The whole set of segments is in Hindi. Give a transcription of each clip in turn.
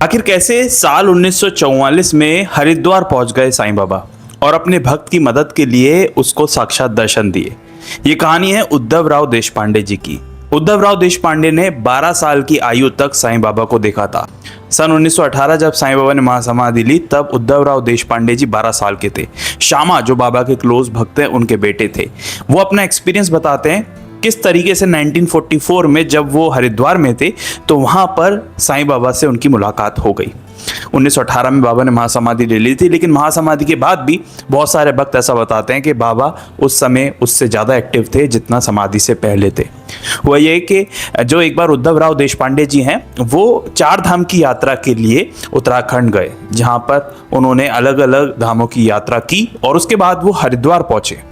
आखिर कैसे साल 1944 में हरिद्वार पहुंच गए साईं बाबा और अपने भक्त की मदद के लिए उसको साक्षात दर्शन दिए। ये कहानी है उद्धव राव देशपांडे जी की। उद्धव राव देशपांडे ने 12 साल की आयु तक साईं बाबा को देखा था। सन 1918 जब साईं बाबा ने महासमाधि ली तब उद्धव राव देशपांडे जी 12 साल के थे। श्यामा जो बाबा के क्लोज भक्त हैं उनके बेटे थे। वो अपना एक्सपीरियंस बताते हैं किस तरीके से 1944 में जब वो हरिद्वार में थे तो वहां पर साईं बाबा से उनकी मुलाकात हो गई। 1918 में बाबा ने महासमाधि ले ली थी, लेकिन महासमाधि के बाद भी बहुत सारे भक्त ऐसा बताते हैं कि बाबा उस समय उससे ज़्यादा एक्टिव थे जितना समाधि से पहले थे। वो ये कि जो एक बार उद्धव राव देशपांडे जी हैं वो 4 धाम की यात्रा के लिए उत्तराखंड गए, जहाँ पर उन्होंने अलग अलग धामों की यात्रा की और उसके बाद वो हरिद्वार पहुँचे।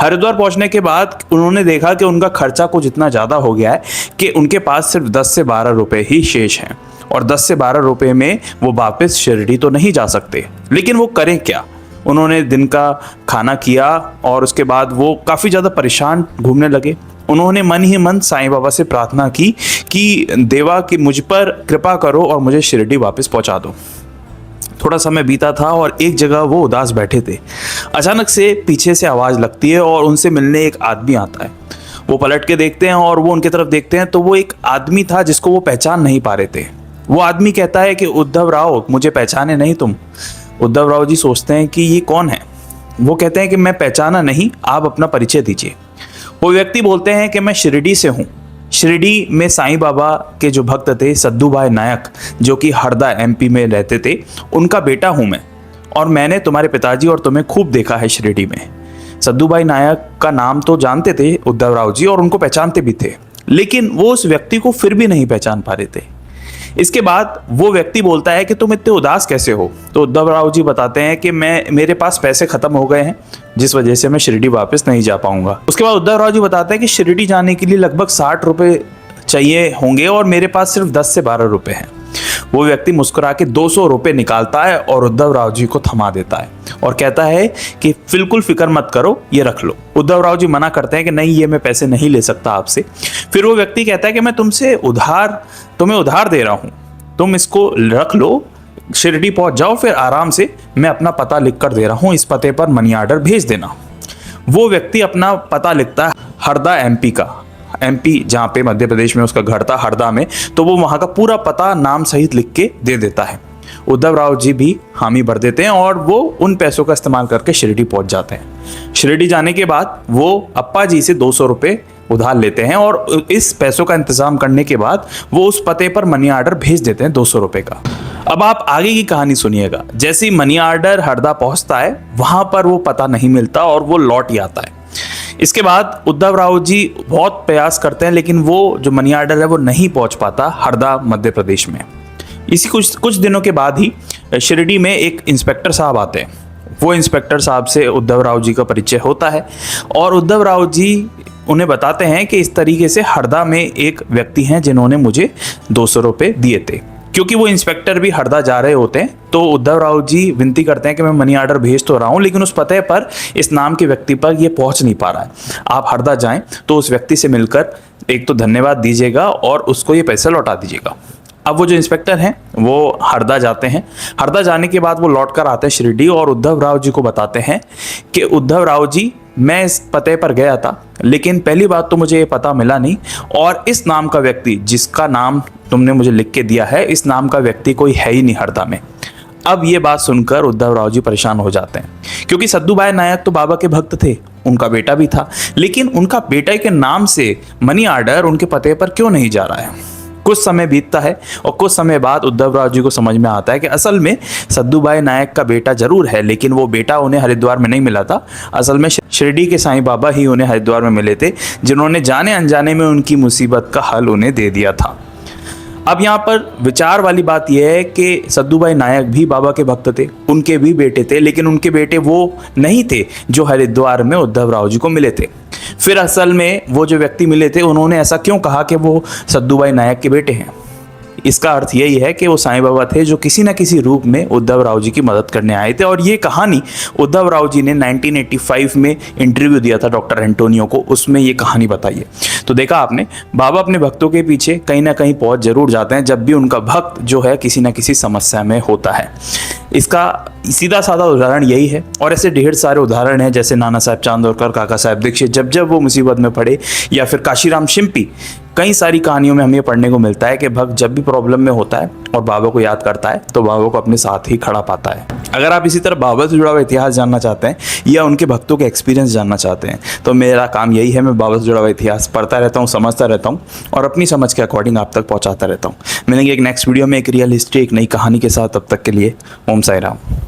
हरिद्वार पहुंचने के बाद उन्होंने देखा कि उनका खर्चा कुछ इतना ज़्यादा हो गया है कि उनके पास सिर्फ 10 से 12 रुपए ही शेष हैं और 10 से 12 रुपए में वो वापस शिरडी तो नहीं जा सकते, लेकिन वो करें क्या। उन्होंने दिन का खाना किया और उसके बाद वो काफ़ी ज़्यादा परेशान घूमने लगे। उन्होंने मन ही मन साईं बाबा से प्रार्थना की कि देवा कि मुझ पर कृपा करो और मुझे शिरडी वापस पहुंचा दो। थोड़ा समय बीता था और एक जगह वो उदास बैठे थे। अचानक से पीछे से आवाज़ लगती है और उनसे मिलने एक आदमी आता है। वो पलट के देखते हैं और वो उनकी तरफ देखते हैं तो वो एक आदमी था जिसको वो पहचान नहीं पा रहे थे। वो आदमी कहता है कि उद्धव राव, मुझे पहचाने नहीं तुम। उद्धव राव जी सोचते हैं कि ये कौन है। वो कहते हैं कि मैं पहचाना नहीं, आप अपना परिचय दीजिए। वो व्यक्ति बोलते हैं कि मैं शिरडी से हूँ। शिरडी में साईं बाबा के जो भक्त थे सद्दू भाई नायक, जो कि हरदा एमपी में रहते थे, उनका बेटा हूँ मैं और मैंने तुम्हारे पिताजी और तुम्हें खूब देखा है शिरडी में। सद्दू भाई नायक का नाम तो जानते थे उद्धव राव जी और उनको पहचानते भी थे, लेकिन वो उस व्यक्ति को फिर भी नहीं पहचान पा रहे थे। इसके बाद वो व्यक्ति बोलता है कि तुम इतने उदास कैसे हो। तो उद्धव राव जी बताते हैं कि मेरे पास पैसे खत्म हो गए हैं जिस वजह से मैं शिरडी वापस नहीं जा पाऊंगा। उसके बाद उद्धव राव जी बताते हैं कि शिरडी जाने के लिए लगभग 60 रुपए चाहिए होंगे और मेरे पास सिर्फ 10 से 12 रुपए हैं। वो व्यक्ति मुस्कुरा के 200 रुपए निकालता है और उद्धव राव जी को थमा देता है और कहता है कि बिल्कुल फिक्र मत करो, ये रख लो। उद्धव राव जी मना करते हैं कि नहीं, ये मैं पैसे नहीं ले सकता आपसे। फिर वो व्यक्ति कहता है कि मैं तुम्हें उधार दे रहा हूँ, तुम इसको रख लो, शिरडी पहुंच जाओ, फिर आराम से मैं अपना पता लिख कर दे रहा हूँ, इस पते पर मनी ऑर्डर भेज देना। वो व्यक्ति अपना पता लिखता है हरदा एमपी का, एमपी जहाँ पे मध्य प्रदेश में उसका घर था हरदा में, तो वो वहाँ का पूरा पता नाम सहित लिख के दे देता है। उद्धव राव जी भी हामी भर देते हैं और वो उन पैसों का इस्तेमाल करके शिरडी पहुंच जाते हैं। शिरडी जाने के बाद वो अप्पा जी से 200 रुपये उधार लेते हैं और इस पैसों का इंतजाम करने के बाद वो उस पते पर मनी ऑर्डर भेज देते हैं 200 रुपये का। अब आप आगे की कहानी सुनिएगा। जैसे ही मनी ऑर्डर हरदा पहुंचता है वहां पर वो पता नहीं मिलता और वो लौट ही आता है। इसके बाद उद्धव राव जी बहुत प्रयास करते हैं, लेकिन वो जो मनी ऑर्डर है वो नहीं पहुंच पाता हरदा मध्य प्रदेश में। इसी कुछ दिनों के बाद ही शिरडी में एक इंस्पेक्टर साहब आते हैं। वो इंस्पेक्टर साहब से उद्धव राव जी का परिचय होता है और उद्धव राव जी उन्हें बताते हैं कि इस तरीके से हरदा में एक व्यक्ति हैं जिन्होंने मुझे 200 रुपये दिए थे। क्योंकि वो इंस्पेक्टर भी हरदा जा रहे होते हैं तो उद्धव राव जी विनती करते हैं कि मैं मनी ऑर्डर भेज तो रहा हूँ, लेकिन उस पते पर इस नाम के व्यक्ति पर ये पहुँच नहीं पा रहा है। आप हरदा जाएं तो उस व्यक्ति से मिलकर एक तो धन्यवाद दीजिएगा और उसको ये पैसा लौटा दीजिएगा। अब वो जो इंस्पेक्टर हैं वो हरदा जाते हैं। हरदा जाने के बाद वो लौट कर आते हैं शिरडी और उद्धव राव जी को बताते हैं कि उद्धव राव जी, मैं इस पते पर गया था, लेकिन पहली बात तो मुझे ये पता मिला नहीं और इस नाम का व्यक्ति जिसका नाम तुमने मुझे लिख के दिया है, इस नाम का व्यक्ति कोई है ही नहीं हरदा में। अब ये बात सुनकर उद्धव राव जी परेशान हो जाते हैं, क्योंकि सद्दू भाई नायक तो बाबा के भक्त थे, उनका बेटा भी था, लेकिन उनका बेटे के नाम से मनी ऑर्डर उनके पते पर क्यों नहीं जा रहा है। कुछ समय बीतता है और कुछ समय बाद उद्धव राव जी को समझ में आता है कि असल में सद्दू भाई नायक का बेटा जरूर है, लेकिन वो बेटा उन्हें हरिद्वार में नहीं मिला था। असल में शिरडी के साईं बाबा ही उन्हें हरिद्वार में मिले थे, जिन्होंने जाने अनजाने में उनकी मुसीबत का हल उन्हें दे दिया था। अब यहाँ पर विचार वाली बात यह है कि सद्दू भाई नायक भी बाबा के भक्त थे, उनके भी बेटे थे, लेकिन उनके बेटे वो नहीं थे जो हरिद्वार में उद्धव राव जी को मिले थे। फिर असल में वो जो व्यक्ति मिले थे उन्होंने ऐसा क्यों कहा कि वो सद्दू भाई नायक के बेटे हैं। इसका अर्थ यही है कि वो साईं बाबा थे जो किसी न किसी रूप में उद्धव राव जी की मदद करने आए थे। और ये कहानी उद्धव राव जी ने 1985 में इंटरव्यू दिया था डॉक्टर एंटोनियो को, उसमें ये कहानी बताई है। तो देखा आपने, बाबा अपने भक्तों के पीछे कहीं ना कहीं पहुंच जरूर जाते हैं जब भी उनका भक्त जो है किसी ना किसी समस्या में होता है। इसका सीधा साधा उदाहरण यही है, और ऐसे ढेर सारे उदाहरण हैं, जैसे नाना साहब चांदोरकर, काका साहब दीक्षित, जब जब वो मुसीबत में पड़े, या फिर काशीराम शिंपी। कई सारी कहानियों में हमें पढ़ने को मिलता है कि भक्त जब भी प्रॉब्लम में होता है और बाबा को याद करता है तो बाबा को अपने साथ ही खड़ा पाता है। अगर आप इसी तरह बाबा से जुड़ा हुआ इतिहास जानना चाहते हैं या उनके भक्तों के एक्सपीरियंस जानना चाहते हैं तो मेरा काम यही है, मैं बाबा से जुड़ा हुआ इतिहास पढ़ता रहता हूँ, समझता रहता हूँ और अपनी समझ के अकॉर्डिंग आप तक पहुँचाता रहता हूँ। मिलेंगे एक नेक्स्ट वीडियो में एक रियल हिस्ट्री, एक नई कहानी के साथ। तब तक के लिए ओम साई राम।